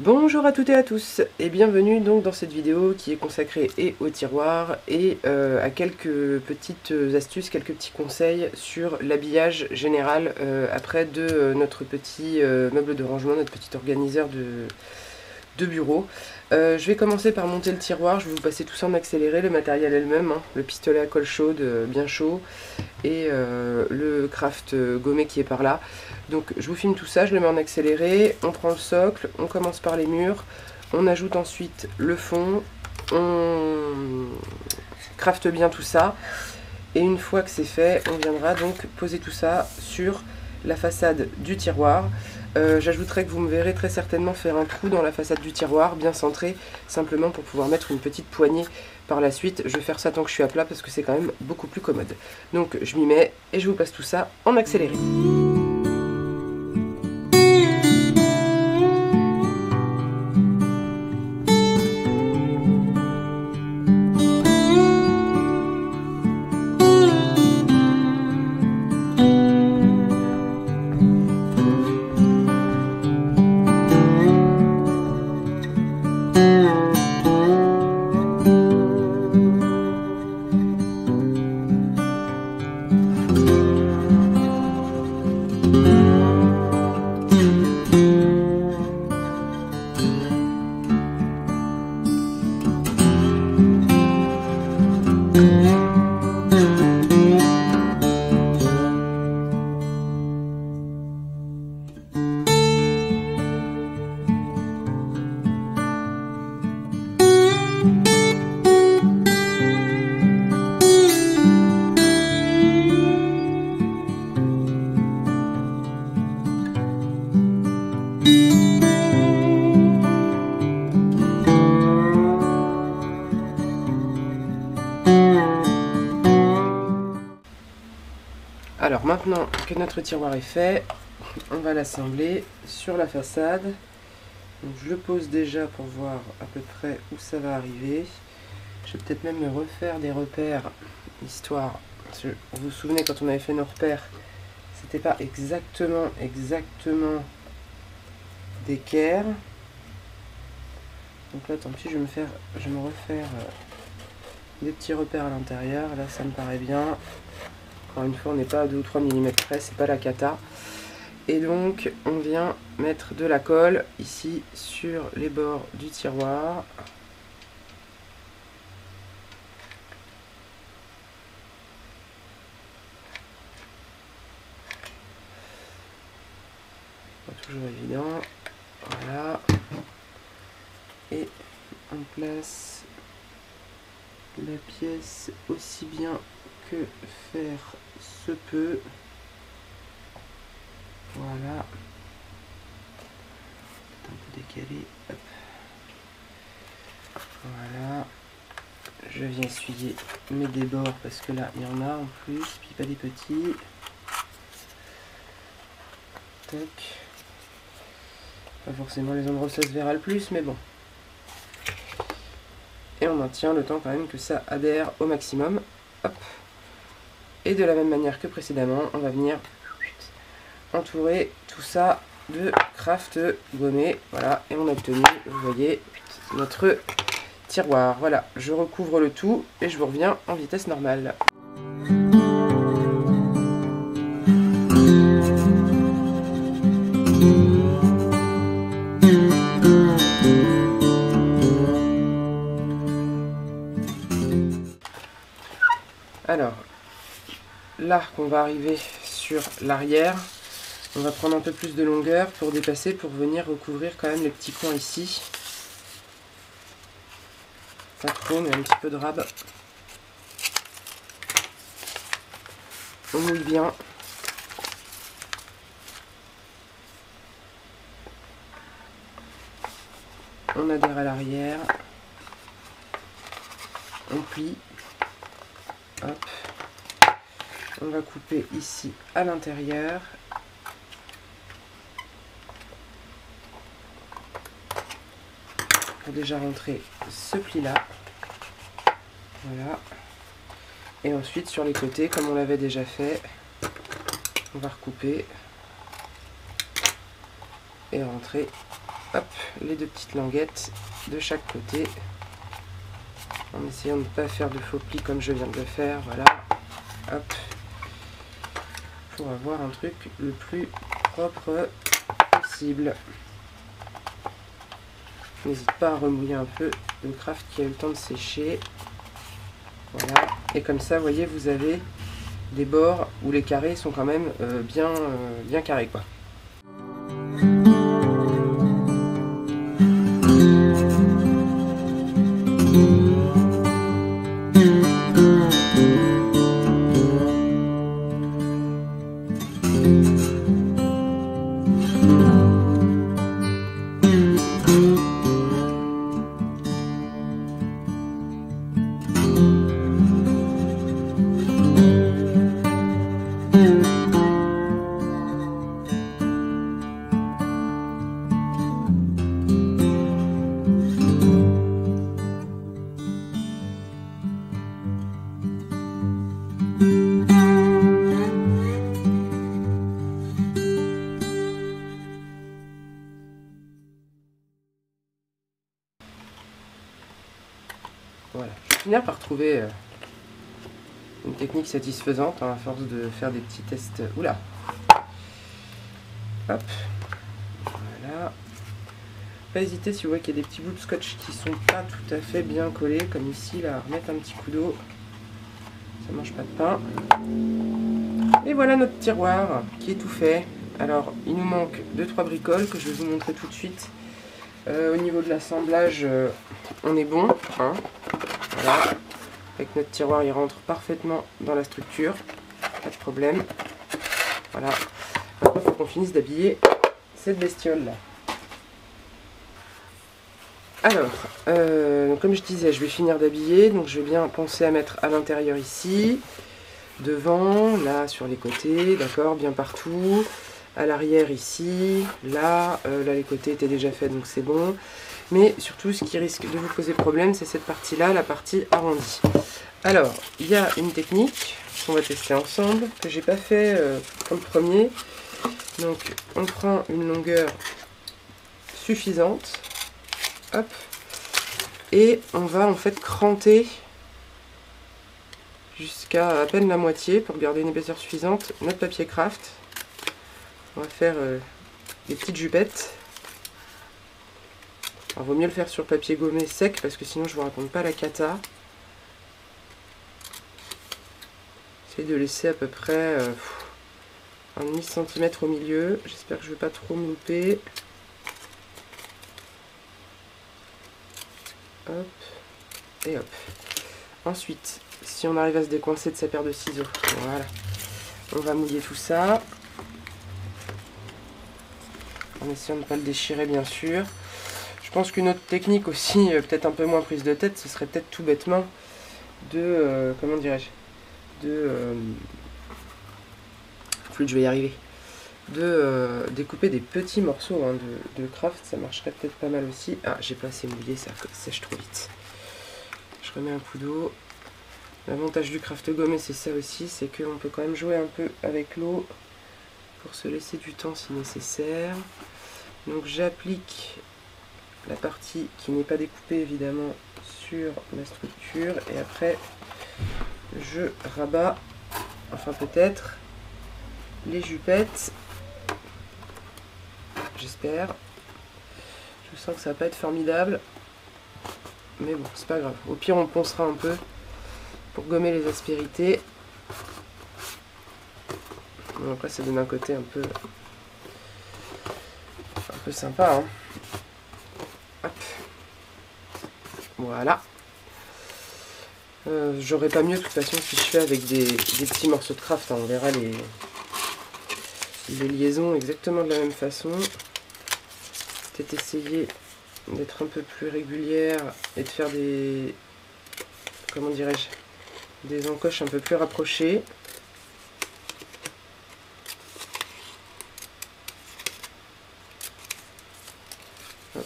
Bonjour à toutes et à tous et bienvenue donc dans cette vidéo qui est consacrée et au tiroir et à quelques petites astuces, quelques petits conseils sur l'habillage général après de notre petit meuble de rangement, notre petit organiseur de bureau. Je vais commencer par monter le tiroir, je vais vous passer tout ça en accéléré, le matériel elle-même, hein, le pistolet à colle chaude bien chaud et le craft gommé qui est par là. Donc je vous filme tout ça, je le mets en accéléré, on prend le socle, on commence par les murs, on ajoute ensuite le fond, on crafte bien tout ça et une fois que c'est fait, on viendra donc poser tout ça sur la façade du tiroir. J'ajouterai que vous me verrez très certainement faire un trou dans la façade du tiroir, bien centré, simplement pour pouvoir mettre une petite poignée par la suite. Je vais faire ça tant que je suis à plat parce que c'est quand même beaucoup plus commode. Donc je m'y mets et je vous passe tout ça en accéléré. Alors maintenant que notre tiroir est fait, on va l'assembler sur la façade. Donc je le pose déjà pour voir à peu près où ça va arriver. Je vais peut-être même me refaire des repères, histoire, parce que vous vous souvenez quand on avait fait nos repères, c'était pas exactement d'équerre. Donc là tant pis, je vais me refaire des petits repères à l'intérieur. Là ça me paraît bien. Encore une fois, on n'est pas à 2 ou 3 mm près, c'est pas la cata. Et donc, on vient mettre de la colle ici sur les bords du tiroir. Pas toujours évident. Voilà. Et on place la pièce aussi bien que faire se peut. Voilà. Un peu décalé. Hop. Voilà. Je viens essuyer mes débords parce que là il y en a en plus, puis pas des petits. Tac. Pas forcément les endroits où ça se verra le plus, mais bon. Et on maintient le temps quand même que ça adhère au maximum. Hop. Et de la même manière que précédemment, on va venir entourer tout ça de craft gommé. Voilà, et on a obtenu, vous voyez, notre tiroir. Voilà, je recouvre le tout et je vous reviens en vitesse normale. Alors, là qu'on va arriver sur l'arrière, on va prendre un peu plus de longueur pour dépasser, pour venir recouvrir quand même les petits coins ici. Pas trop, mais un petit peu de rab. On mouille bien. On adhère à l'arrière. On plie. Hop. On va couper ici à l'intérieur. Pour déjà rentrer ce pli là. Voilà. Et ensuite sur les côtés, comme on l'avait déjà fait, on va recouper et rentrer hop, les deux petites languettes de chaque côté, en essayant de ne pas faire de faux plis comme je viens de le faire, voilà, hop, pour avoir un truc le plus propre possible. N'hésite pas à remouiller un peu le craft qui a eu le temps de sécher. Voilà, et comme ça, vous voyez, vous avez des bords où les carrés sont quand même bien carrés, quoi. Voilà, je vais finir par trouver une technique satisfaisante hein, à force de faire des petits tests. Oula! Hop, voilà. Pas hésiter si vous voyez qu'il y a des petits bouts de scotch qui sont pas tout à fait bien collés, comme ici, là, à remettre un petit coup d'eau. Ça mange pas de pain. Et voilà notre tiroir qui est tout fait. Alors, il nous manque 2-3 bricoles que je vais vous montrer tout de suite. Au niveau de l'assemblage, on est bon. Hein. Voilà. Avec notre tiroir, il rentre parfaitement dans la structure. Pas de problème. Voilà. Maintenant, il faut qu'on finisse d'habiller cette bestiole là. Alors, comme je disais, je vais finir d'habiller. Donc, je vais bien penser à mettre à l'intérieur ici. Devant, là, sur les côtés. D'accord, bien partout. À l'arrière ici. Là, là, les côtés étaient déjà faits, donc c'est bon. Mais surtout, ce qui risque de vous poser problème, c'est cette partie-là, la partie arrondie. Alors, il y a une technique qu'on va tester ensemble, que j'ai pas fait pour le premier. Donc, on prend une longueur suffisante. Hop. Et on va en fait cranter jusqu'à à peine la moitié pour garder une épaisseur suffisante notre papier craft. On va faire des petites jupettes. Alors, vaut mieux le faire sur papier gommé sec parce que sinon je vous raconte pas la cata. Essayez de laisser à peu près un demi-centimètre au milieu. J'espère que je ne vais pas trop me louper. Hop. Et hop. Ensuite, si on arrive à se décoincer de sa paire de ciseaux, voilà. On va mouiller tout ça. En essayant de ne pas le déchirer bien sûr. Je pense qu'une autre technique aussi, peut-être un peu moins prise de tête, ce serait peut-être tout bêtement de, comment dirais-je, flûte, je vais y arriver, de découper des petits morceaux hein, de craft, ça marcherait peut-être pas mal aussi. Ah, j'ai pas assez mouillé, ça sèche trop vite. Je remets un coup d'eau. L'avantage du craft gommé, c'est ça aussi, c'est qu'on peut quand même jouer un peu avec l'eau pour se laisser du temps si nécessaire. Donc j'applique la partie qui n'est pas découpée évidemment sur la structure et après je rabats, enfin peut-être, les jupettes, j'espère. Je sens que ça va pas être formidable, mais bon, c'est pas grave. Au pire, on poncera un peu pour gommer les aspérités. Bon, après, ça donne un côté un peu sympa. Hein. Hop. Voilà. J'aurais pas mieux de toute façon si je fais avec des petits morceaux de craft. Hein. On verra les liaisons exactement de la même façon. Peut-être essayer d'être un peu plus régulière et de faire des, comment dirais-je, des encoches un peu plus rapprochées. Hop.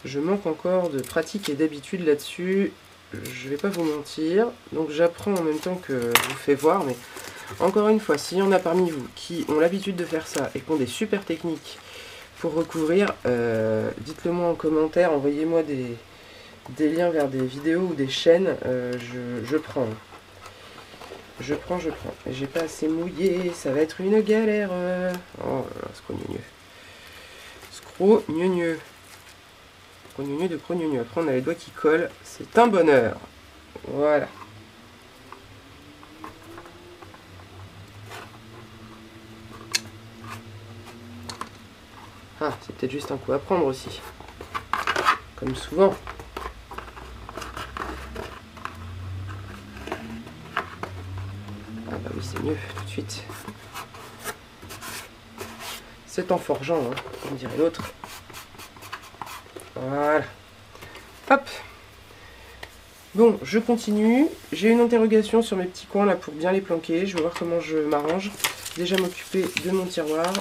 Je manque encore de pratique et d'habitude là-dessus, je vais pas vous mentir. Donc j'apprends en même temps que je vous fais voir, mais encore une fois, s'il y en a parmi vous qui ont l'habitude de faire ça et qui ont des super techniques pour recouvrir, dites-le moi en commentaire, envoyez-moi des liens vers des vidéos ou des chaînes, je prends. Je prends. Et j'ai pas assez mouillé, ça va être une galère. Oh là là, scrogneux. Scrogneux. Scrogneux de scrogneux. Après on a les doigts qui collent, c'est un bonheur. Voilà. Ah, c'est peut-être juste un coup à prendre aussi. Comme souvent. Ah bah oui, c'est mieux, tout de suite. C'est en forgeant, hein, comme dirait l'autre. Voilà. Hop. Bon, je continue. J'ai une interrogation sur mes petits coins là pour bien les planquer. Je vais voir comment je m'arrange. Déjà m'occuper de mon tiroir.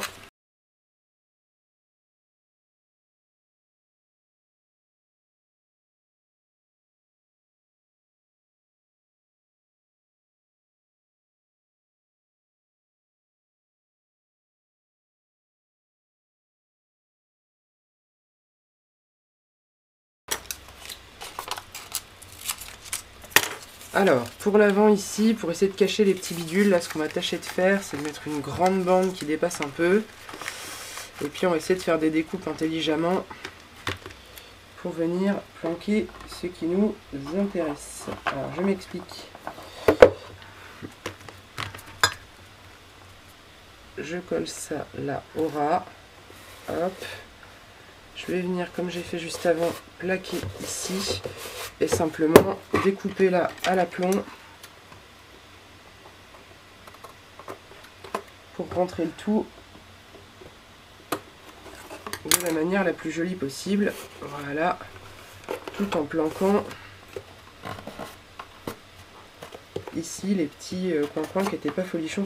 Alors, pour l'avant ici, pour essayer de cacher les petits bidules, là ce qu'on va tâcher de faire, c'est de mettre une grande bande qui dépasse un peu. Et puis on va essayer de faire des découpes intelligemment pour venir planquer ce qui nous intéresse. Alors je m'explique. Je colle ça là au ras. Hop. Je vais venir, comme j'ai fait juste avant, plaquer ici et simplement découper là à l'aplomb pour rentrer le tout de la manière la plus jolie possible. Voilà, tout en planquant ici les petits coins qui n'étaient pas folichons.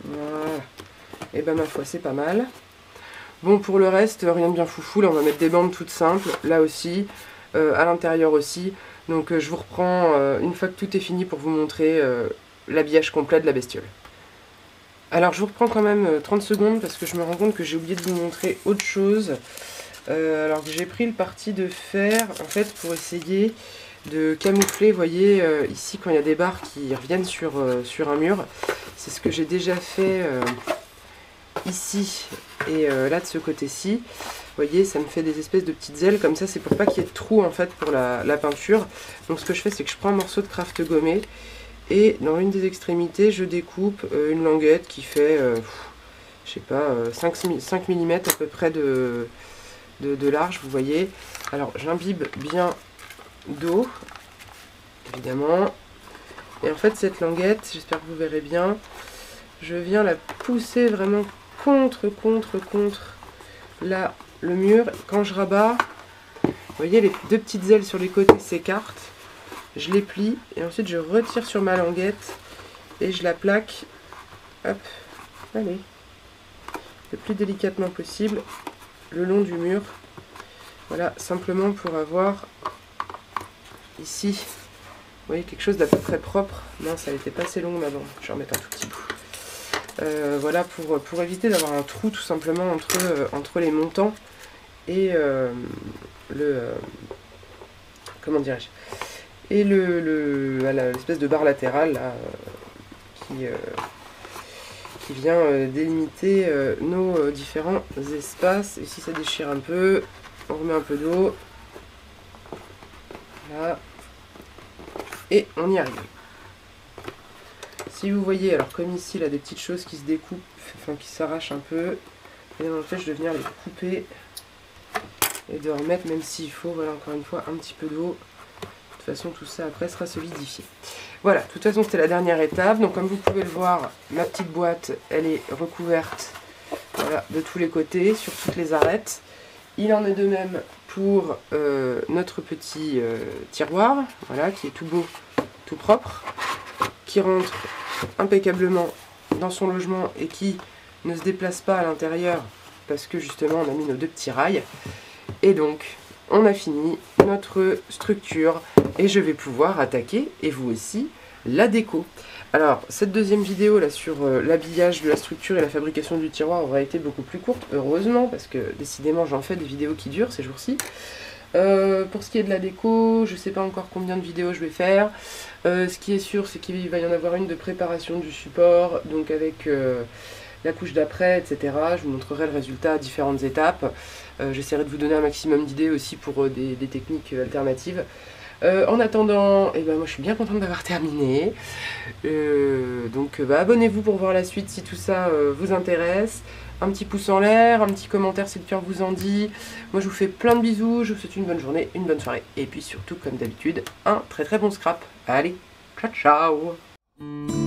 Voilà, et ben ma foi c'est pas mal. Bon, pour le reste, rien de bien foufou. Là, on va mettre des bandes toutes simples, là aussi, à l'intérieur aussi. Donc, je vous reprends une fois que tout est fini pour vous montrer l'habillage complet de la bestiole. Alors, je vous reprends quand même 30 secondes parce que je me rends compte que j'ai oublié de vous montrer autre chose. Alors que j'ai pris le parti de faire, en fait, pour essayer de camoufler, vous voyez, ici, quand il y a des barres qui reviennent sur un mur. C'est ce que j'ai déjà fait ici et là de ce côté-ci. Vous voyez, ça me fait des espèces de petites ailes comme ça, c'est pour pas qu'il y ait de trous en fait pour la peinture. Donc ce que je fais, c'est que je prends un morceau de craft gommé et dans une des extrémités, je découpe une languette qui fait, je sais pas, 5 mm à peu près de large, vous voyez. Alors j'imbibe bien d'eau, évidemment. Et en fait, cette languette, j'espère que vous verrez bien, je viens la pousser vraiment contre là le mur. Quand je rabats, vous voyez, les deux petites ailes sur les côtés s'écartent, je les plie et ensuite je retire sur ma languette et je la plaque, hop, allez, le plus délicatement possible le long du mur. Voilà, simplement pour avoir ici, vous voyez, quelque chose d'à peu près propre. Non, ça n'était pas assez long, mais bon, je vais en remettre un tout petit bout. Voilà, pour éviter d'avoir un trou tout simplement entre les montants et comment dirais-je, et l'espèce de barre latérale là, qui vient délimiter nos différents espaces. Et si ça déchire un peu, on remet un peu d'eau, voilà, et on y arrive. Si vous voyez, alors comme ici, là, des petites choses qui se découpent, enfin qui s'arrachent un peu, et n'empêche de venir les couper et de remettre, même s'il faut, voilà, encore une fois, un petit peu d'eau. De toute façon, tout ça après sera solidifié. Voilà, de toute façon, c'était la dernière étape. Donc, comme vous pouvez le voir, ma petite boîte, elle est recouverte, voilà, de tous les côtés, sur toutes les arêtes. Il en est de même pour notre petit tiroir, voilà, qui est tout beau, tout propre, qui rentre impeccablement dans son logement et qui ne se déplace pas à l'intérieur parce que justement on a mis nos deux petits rails. Et donc on a fini notre structure et je vais pouvoir attaquer, et vous aussi, la déco. Alors, cette deuxième vidéo là sur l'habillage de la structure et la fabrication du tiroir aura été beaucoup plus courte, heureusement, parce que décidément j'en fais des vidéos qui durent ces jours-ci. Pour ce qui est de la déco, je sais pas encore combien de vidéos je vais faire. Ce qui est sûr, c'est qu'il va y en avoir une de préparation du support, donc avec la couche d'après, etc. Je vous montrerai le résultat à différentes étapes. J'essaierai de vous donner un maximum d'idées aussi pour des techniques alternatives. En attendant, eh ben, moi je suis bien contente d'avoir terminé. Donc abonnez-vous pour voir la suite si tout ça vous intéresse. Un petit pouce en l'air, un petit commentaire si le cœur vous en dit. Moi je vous fais plein de bisous, je vous souhaite une bonne journée, une bonne soirée. Et puis surtout, comme d'habitude, un très très bon scrap. Allez, ciao ciao!